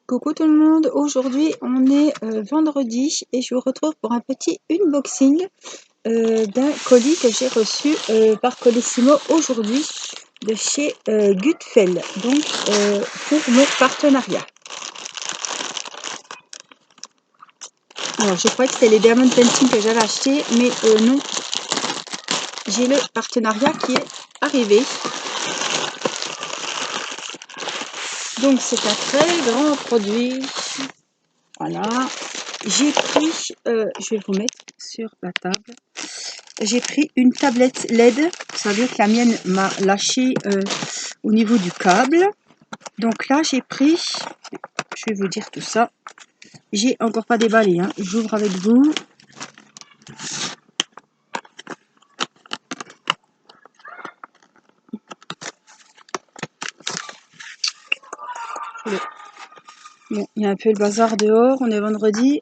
Coucou tout le monde, aujourd'hui on est vendredi et je vous retrouve pour un petit unboxing d'un colis que j'ai reçu par Colissimo aujourd'hui de chez Gutfeld, donc pour mon partenariat. Alors je croyais que c'était les Diamond Painting que j'avais acheté, mais non, j'ai le partenariat qui est arrivé. Donc c'est un très grand produit, voilà. J'ai pris, je vais vous mettre sur la table, j'ai pris une tablette LED. Vous savez que la mienne m'a lâché au niveau du câble. Donc là, j'ai pris, je vais vous dire tout ça. J'ai encore pas déballé, hein. J'ouvre avec vous. Bon, il y a un peu le bazar dehors, on est vendredi.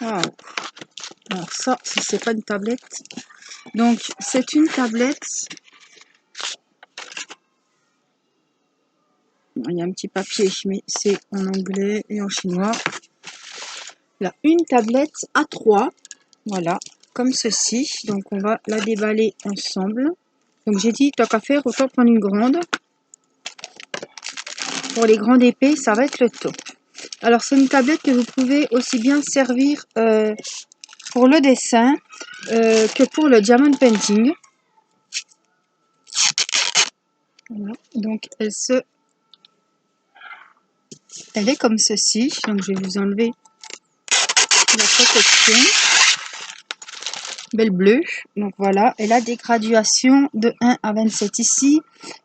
Wow. Alors ça, c'est pas une tablette. Donc c'est une tablette. Il y a un petit papier, mais c'est en anglais et en chinois. Là, une tablette A3, voilà, comme ceci. Donc on va la déballer ensemble. Donc j'ai dit, tant qu'à faire, autant prendre une grande. Pour les grandes épées, ça va être le top. Alors c'est une tablette que vous pouvez aussi bien servir pour le dessin que pour le diamond painting. Voilà. Donc elle est comme ceci. Donc je vais vous enlever la protection. Belle bleue. Donc voilà, elle a des graduations de 1 à 27 ici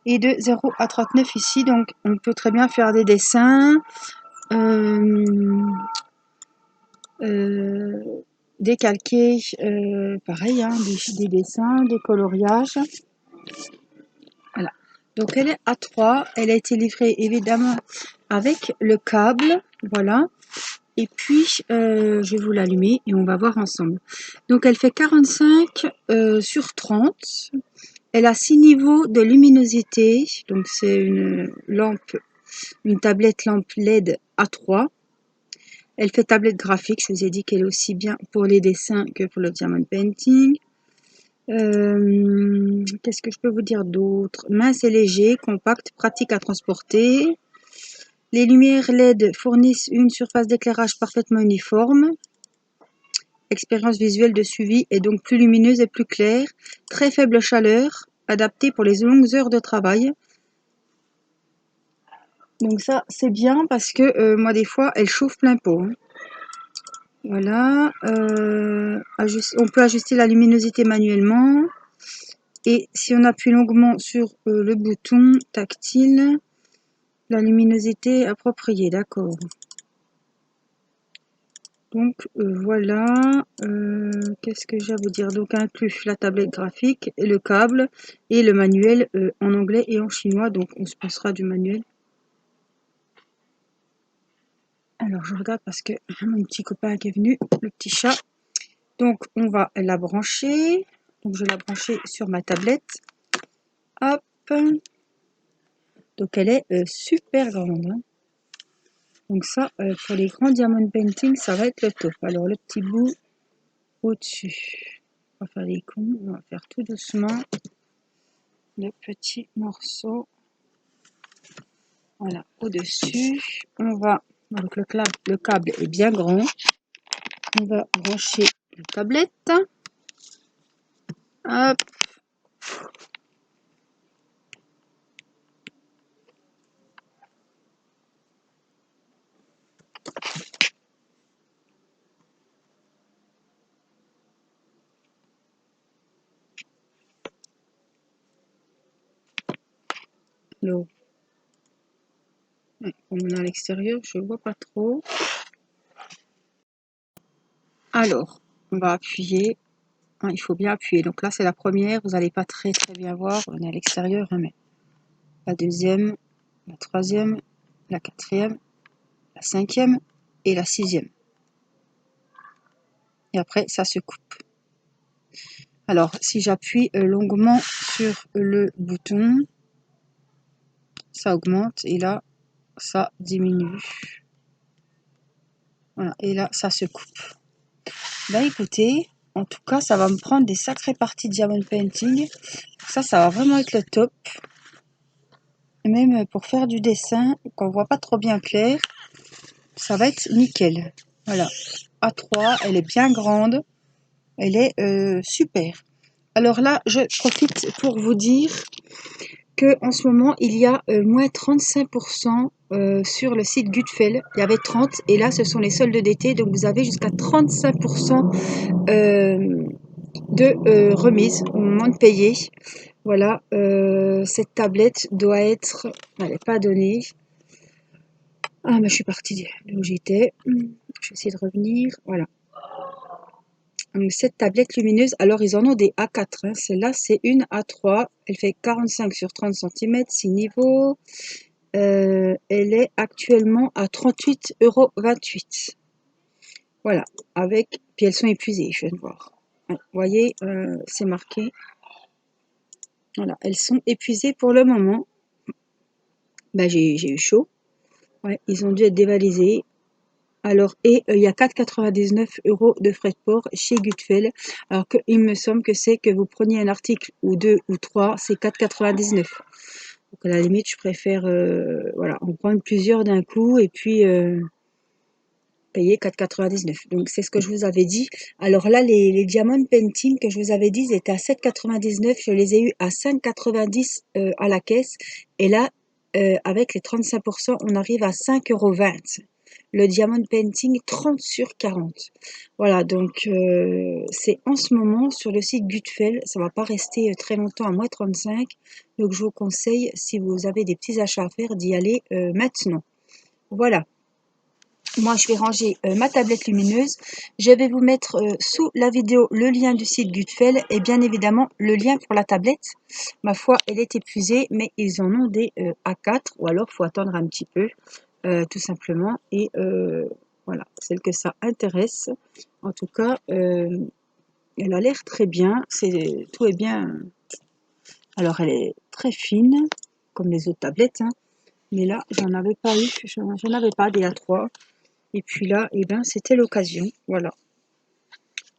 et de 0 à 39 ici. Donc on peut très bien faire des dessins, décalquer, pareil, hein, des dessins, des coloriages. Voilà. Donc elle est A3, elle a été livrée évidemment avec le câble, voilà. Et puis, je vais vous l'allumer et on va voir ensemble. Donc, elle fait 45 sur 30. Elle a 6 niveaux de luminosité. Donc, c'est une lampe, une tablette lampe LED A3. Elle fait tablette graphique. Je vous ai dit qu'elle est aussi bien pour les dessins que pour le diamond painting. Qu'est-ce que je peux vous dire d'autre? Mince et léger, compact, pratique à transporter. Les lumières LED fournissent une surface d'éclairage parfaitement uniforme. L'expérience visuelle de suivi est donc plus lumineuse et plus claire. Très faible chaleur, adaptée pour les longues heures de travail. Donc ça, c'est bien parce que moi, des fois, elle chauffe plein pot. Hein. Voilà. On peut ajuster la luminosité manuellement. Et si on appuie longuement sur le bouton tactile, la luminosité appropriée, d'accord. Donc voilà, qu'est-ce que j'ai à vous dire? Donc inclus la tablette graphique, et le câble et le manuel en anglais et en chinois. Donc on se passera du manuel. Alors je regarde parce que mon petit copain qui est venu, le petit chat. Donc on va la brancher. Donc je vais la brancher sur ma tablette. Hop. Donc elle est super grande. Hein. Donc ça, pour les grands diamond painting, ça va être le top. Alors le petit bout au-dessus. On va faire les cons, on va faire tout doucement. Le petit morceau, voilà, au-dessus. On va, donc le câble est bien grand. On va brancher la tablette. Hop. Alors, comme on est à l'extérieur, je ne vois pas trop. Alors, on va appuyer. Hein, il faut bien appuyer. Donc là, c'est la première. Vous n'allez pas très bien voir. On est à l'extérieur, hein, mais la deuxième, la troisième, la quatrième, la cinquième et la sixième. Et après, ça se coupe. Alors, si j'appuie longuement sur le bouton, ça augmente et là, ça diminue. Voilà, et là, ça se coupe. Bah écoutez, en tout cas, ça va me prendre des sacrées parties de diamond painting. Ça va vraiment être le top. Même pour faire du dessin, qu'on voit pas trop bien clair, ça va être nickel. Voilà, A3, elle est bien grande, elle est super. Alors là, je profite pour vous dire que en ce moment, il y a moins 35% sur le site Gutfeld. Il y avait 30 et là, ce sont les soldes d'été, donc vous avez jusqu'à 35% de remise au moment de payer. Voilà, cette tablette doit être... Elle n'est pas donnée. Ah, mais je suis partie d'où j'étais. Je vais essayer de revenir. Voilà. Donc, cette tablette lumineuse, alors ils en ont des A4. Hein. Celle-là, c'est une A3. Elle fait 45 sur 30 cm, 6 niveaux. Elle est actuellement à 38,28 €. Voilà. Avec... Puis elles sont épuisées, je viens de voir. Vous voyez, c'est marqué. Voilà, elles sont épuisées pour le moment. Bah, j'ai eu chaud. Ouais, ils ont dû être dévalisés. Alors, et il y a 4,99 € de frais de port chez Gutfeld. Alors qu'il me semble que c'est que vous preniez un article ou deux ou trois, c'est 4,99 €. Donc à la limite, je préfère voilà, en prendre plusieurs d'un coup et puis payer 4,99 €. Donc c'est ce que je vous avais dit. Alors là, les diamond painting que je vous avais dit, ils étaient à 7,99 €. Je les ai eu à 5,90 € à la caisse. Et là, avec les 35%, on arrive à 5,20 €. Le diamond painting 30 sur 40. Voilà, donc c'est en ce moment sur le site Gutfeld. Ça va pas rester très longtemps à moins 35. Donc je vous conseille, si vous avez des petits achats à faire, d'y aller maintenant. Voilà. Moi, je vais ranger ma tablette lumineuse. Je vais vous mettre sous la vidéo le lien du site Gutfeld et bien évidemment le lien pour la tablette. Ma foi, elle est épuisée, mais ils en ont des A4 ou alors il faut attendre un petit peu, tout simplement. Et voilà, celle que ça intéresse. En tout cas, elle a l'air très bien. Tout est bien. Alors, elle est très fine, comme les autres tablettes. Hein. Mais là, j'en avais pas eu. J'en avais pas des A3. Et puis là, eh ben, c'était l'occasion. Voilà.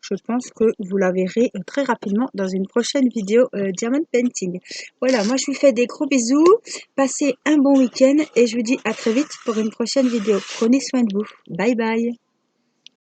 Je pense que vous la verrez très rapidement dans une prochaine vidéo Diamond Painting. Voilà, moi je vous fais des gros bisous. Passez un bon week-end et je vous dis à très vite pour une prochaine vidéo. Prenez soin de vous. Bye bye.